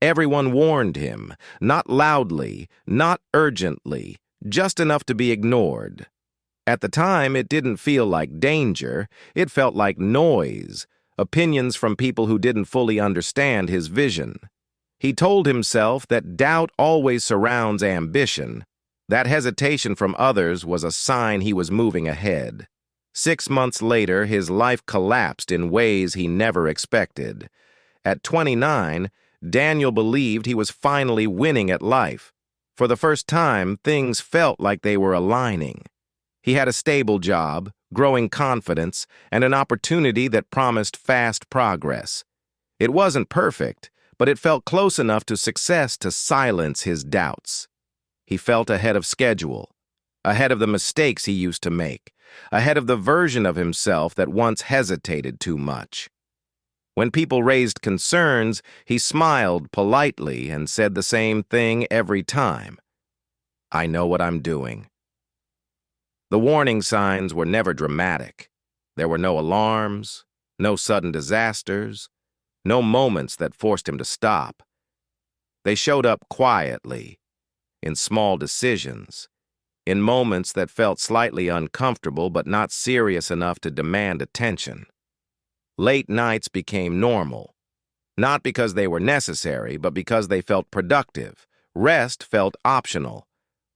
Everyone warned him, not loudly, not urgently, just enough to be ignored. At the time, it didn't feel like danger, it felt like noise, opinions from people who didn't fully understand his vision. He told himself that doubt always surrounds ambition. That hesitation from others was a sign he was moving ahead. 6 months later, his life collapsed in ways he never expected. At 29, Daniel believed he was finally winning at life. For the first time, things felt like they were aligning. He had a stable job, growing confidence, and an opportunity that promised fast progress. It wasn't perfect, but it felt close enough to success to silence his doubts. He felt ahead of schedule, ahead of the mistakes he used to make, ahead of the version of himself that once hesitated too much. When people raised concerns, he smiled politely and said the same thing every time. "I know what I'm doing." The warning signs were never dramatic. There were no alarms, no sudden disasters, no moments that forced him to stop. They showed up quietly, in small decisions, in moments that felt slightly uncomfortable but not serious enough to demand attention. Late nights became normal, not because they were necessary, but because they felt productive. Rest felt optional,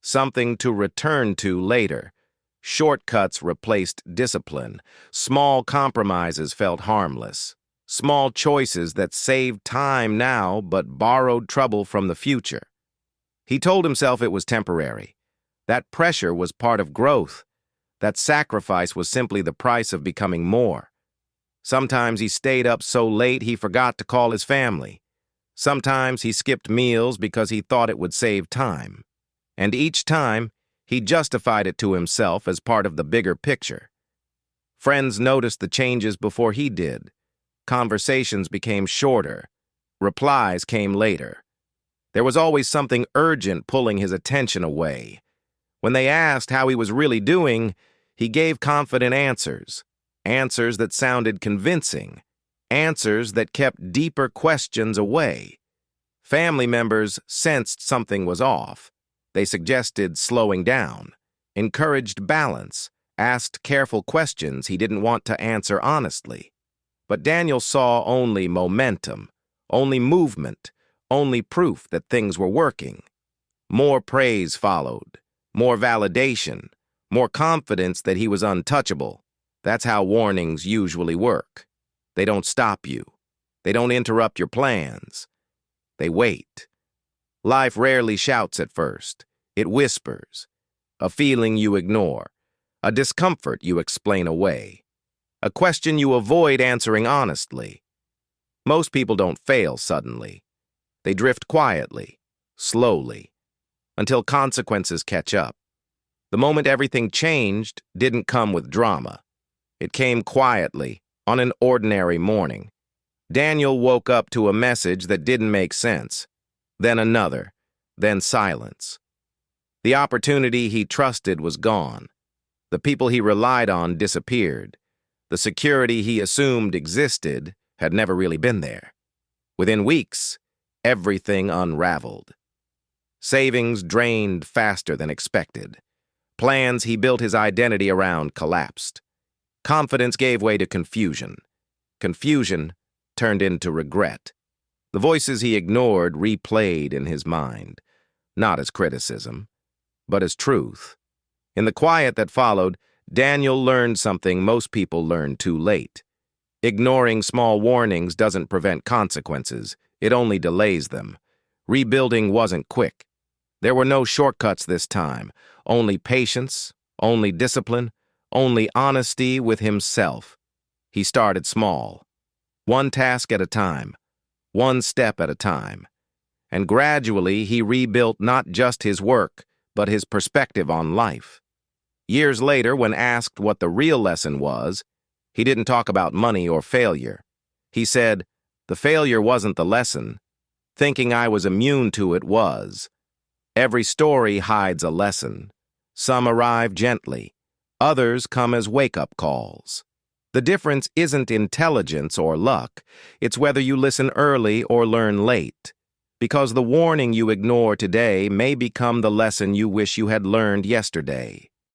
something to return to later. Shortcuts replaced discipline. Small compromises felt harmless. Small choices that saved time now but borrowed trouble from the future. He told himself it was temporary. That pressure was part of growth. That sacrifice was simply the price of becoming more. Sometimes he stayed up so late he forgot to call his family. Sometimes he skipped meals because he thought it would save time. And each time, he justified it to himself as part of the bigger picture. Friends noticed the changes before he did. Conversations became shorter. Replies came later. There was always something urgent pulling his attention away. When they asked how he was really doing, he gave confident answers. Answers that sounded convincing. Answers that kept deeper questions away. Family members sensed something was off. They suggested slowing down, encouraged balance, asked careful questions he didn't want to answer honestly. But Daniel saw only momentum, only movement, only proof that things were working. More praise followed, more validation, more confidence that he was untouchable. That's how warnings usually work. They don't stop you. They don't interrupt your plans. They wait. Life rarely shouts at first. It whispers. A feeling you ignore. A discomfort you explain away. A question you avoid answering honestly. Most people don't fail suddenly. They drift quietly, slowly, until consequences catch up. The moment everything changed didn't come with drama. It came quietly, on an ordinary morning. Daniel woke up to a message that didn't make sense. Then another, then silence. The opportunity he trusted was gone. The people he relied on disappeared. The security he assumed existed had never really been there. Within weeks, everything unraveled. Savings drained faster than expected. Plans he built his identity around collapsed. Confidence gave way to confusion. Confusion turned into regret. The voices he ignored replayed in his mind, not as criticism, but as truth. In the quiet that followed, Daniel learned something most people learn too late. Ignoring small warnings doesn't prevent consequences, it only delays them. Rebuilding wasn't quick. There were no shortcuts this time, only patience, only discipline, only honesty with himself. He started small, one task at a time, one step at a time. And gradually he rebuilt not just his work, but his perspective on life. Years later, when asked what the real lesson was, he didn't talk about money or failure. He said, "The failure wasn't the lesson. Thinking I was immune to it was." Every story hides a lesson. Some arrive gently. Others come as wake-up calls. The difference isn't intelligence or luck. It's whether you listen early or learn late. because the warning you ignore today may become the lesson you wish you had learned yesterday.